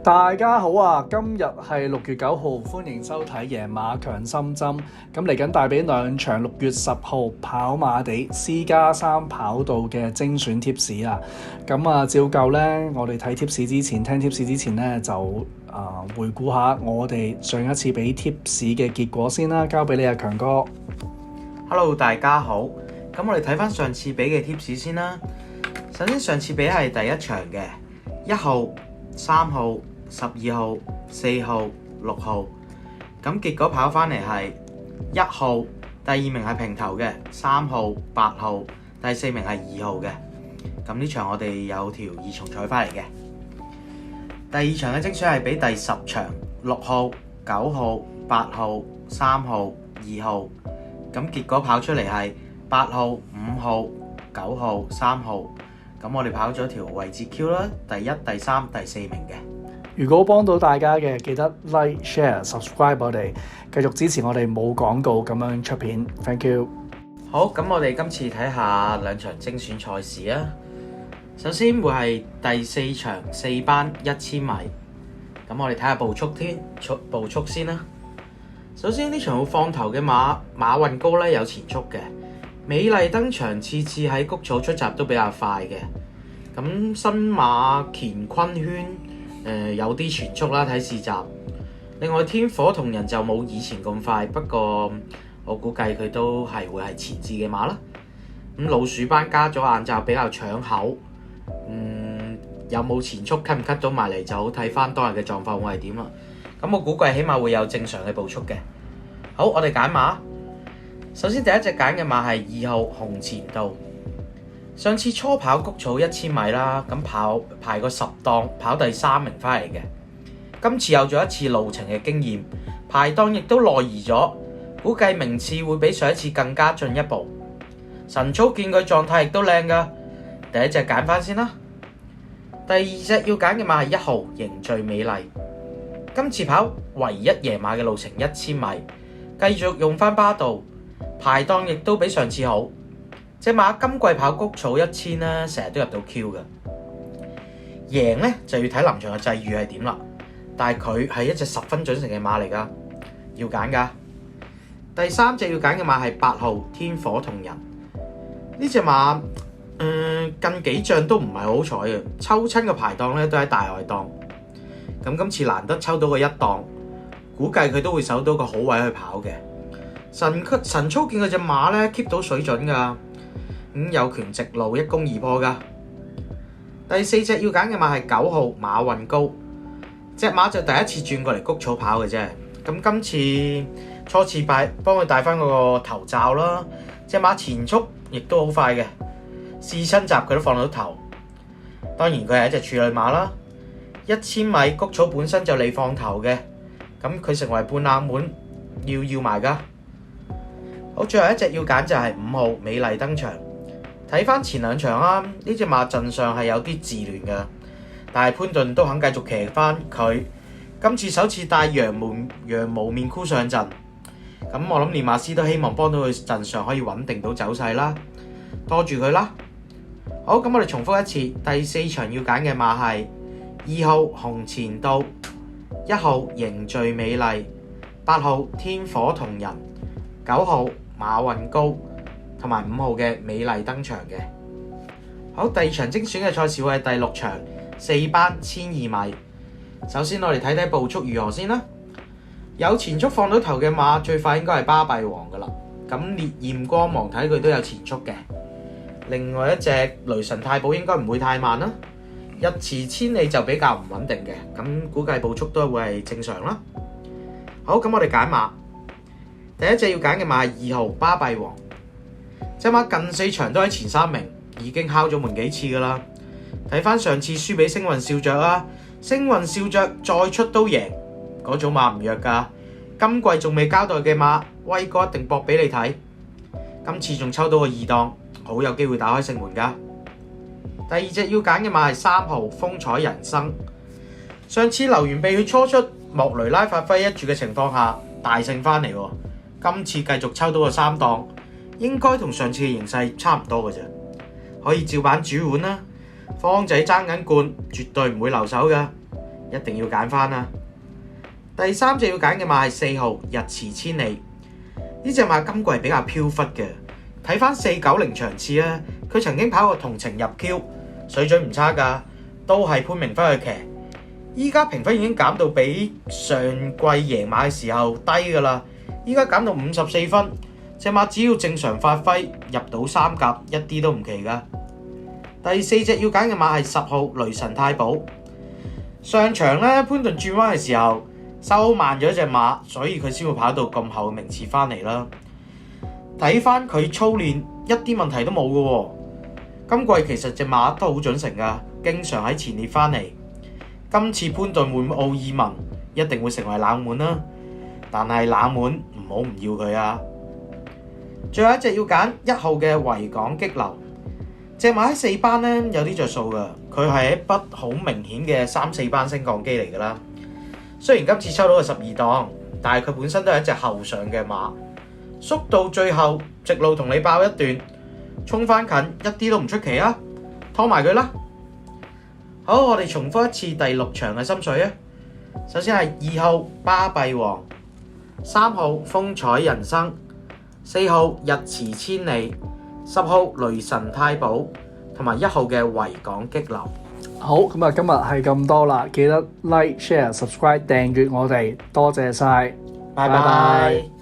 大家好啊！今日係6月9號，歡迎收睇贏馬強心針。咁嚟緊帶俾兩場6月10號跑馬地 C+3 跑道嘅精選貼士啊！咁照舊呢，我哋睇貼士之前，聽貼士之前呢，就回顧下我哋上一次俾貼士嘅結果先啦。交俾你啊，強哥。Hello， 大家好。咁我哋睇翻上次俾嘅貼士先啦。首先上次俾係第一場嘅1號、3號、12號、4號、6號，咁結果跑翻嚟係1號，第二名係平頭嘅，3號、8號，第4名係2號嘅。咁呢場我哋有條二重彩翻嚟嘅。第二場嘅精選係俾第10場6號、9號、8號、3號、2號，咁結果跑出嚟係8號、5號、9號、3號，咁我哋跑咗條位置 Q 啦，第1、第3、第4名嘅。如果幫到大家嘅，記得 like、share、subscribe 我哋，繼續支持我哋冇廣告咁樣出片。Thank you。好，咁我哋今次睇下兩場精選賽事啊。首先會係第4場4班1000米，咁我哋睇下步速先啦。首先呢場會放頭嘅馬運高咧有前速嘅，美麗登場次次喺谷草出閘都比較快嘅。咁新馬乾坤圈有啲全速啦，睇試閘。另外天火同人就冇以前咁快，不過我估計佢都係會係前置嘅馬啦。咁老鼠班加咗眼罩比較搶口，有冇前速cut唔cut到埋嚟就好睇翻當日嘅狀況會係點啦。咁我估計起碼會有正常嘅步速嘅。好，我哋揀馬。首先第一隻揀嘅馬係2號紅前道。上次初跑谷草1000米啦，咁排個10檔，跑第3名翻嚟嘅。今次有咗一次路程嘅經驗，排檔亦都內移咗，估計名次會比上一次更加進一步。晨操見佢狀態亦都靚噶，第一隻揀翻先啦。第二隻要揀嘅馬係1號凝聚美麗，今次跑唯一贏馬嘅路程1000米，繼續用翻巴道，排檔亦都比上次好。隻馬今季跑谷草1000咧，成日都入到 Q 嘅。贏咧就要睇臨場嘅際遇係點啦，但係佢係一隻10分準成嘅馬嚟噶，要揀噶。第三隻要揀嘅馬係8號天火同人，呢隻馬近幾仗都唔係好彩嘅，抽親嘅排檔咧都喺大外檔。咁今次難得抽到個1檔，估計佢都會守到個好位去跑嘅。晨操見佢隻馬咧 keep 到水準噶。有權直路1攻2破噶。第四隻要揀嘅馬係9號馬運高，隻馬就第一次轉過嚟谷草跑嘅啫。咁今次初次幫佢戴翻嗰個頭罩啦，隻馬前速亦都好快嘅，試親閘佢都放到頭。當然佢係一隻處女馬啦。1000米谷草本身就利放頭嘅，咁佢成為半冷門要埋噶。好，最後一隻要揀就係5號美麗登場。睇翻前兩場啦，呢隻馬陣上係有啲自亂嘅，但係潘頓都肯繼續騎翻佢。今次首次帶羊毛面箍上陣，咁我諗練馬師都希望幫到佢陣上可以穩定到走勢啦，多住佢啦。好，咁我哋重複一次，第4場要揀嘅馬係2號紅前道、1號凝聚美麗、8號天火同人、9號馬運高，同埋5號嘅美麗登場嘅。好，第二場精選嘅賽事會係第6場4班1200米。首先我哋睇睇步速如何先啦。有前速放到頭嘅馬，最快應該係巴閉王噶啦。咁烈焰光芒睇佢都有前速嘅。另外一隻雷神太保應該唔會太慢啦。一馳千里就比較唔穩定嘅，咁估計步速都會係正常啦。好，咁我哋揀馬。第一隻要揀嘅馬係2號巴閉王。隻馬近4場都喺前3名，已經敲咗門幾次噶啦。睇翻上次輸俾星雲笑着啦，星雲笑着再出都贏，嗰組馬唔弱噶。今季仲未交代嘅馬，威哥一定搏俾你睇。今次仲抽到個2檔，好有機會打開勝門噶。第二隻要揀嘅馬係3號風采人生。上次留完鼻血初出，莫雷拉發揮一注嘅情況下，大勝翻嚟喎。今次繼續抽到個3檔。應該同上次嘅形勢差唔多嘅啫，可以照板煮碗啦。方仔爭緊冠，絕對唔會留手嘅。一定要揀翻啦。第三隻要揀嘅馬係4號日馳千里，呢隻馬今季係比較飄忽嘅。睇翻490場次啊，佢曾經跑過同程入 Q， 水準唔差㗎，都係潘明輝去騎。依家評分已經減到比上季贏馬嘅時候低㗎啦，依家減到54分。隻馬只要正常發揮，入到3甲一啲都唔奇㗎。第四隻要揀嘅馬係10號雷神太保。上場咧，潘頓轉彎嘅時候收慢咗隻馬，所以佢先會跑到咁後嘅名次翻嚟啦。睇翻佢操練一啲問題都冇嘅喎。今季其實隻馬都好準成㗎，經常喺前列翻嚟。今次潘頓換奧爾文一定會成為冷門啦，但係冷門唔好唔要佢啊！最後一隻要揀1號嘅維港激流。隻馬喺4班咧有啲着數㗎，佢係一筆好明顯嘅3、4班升降機嚟㗎啦。雖然今次抽到個12檔，但係佢本身都係一隻後上嘅馬，縮到最後直路同你爆一段，衝翻近一啲都唔出奇啊！拖埋佢啦。好，我哋重複一次第6場嘅心水啊。首先係2號巴閉王、3號風采人生、4號日馳千里、10號雷神太保同埋1號嘅維港激流。好，咁啊，今日係咁多啦，記得 like、share、subscribe、訂閱我哋，多謝晒，拜拜。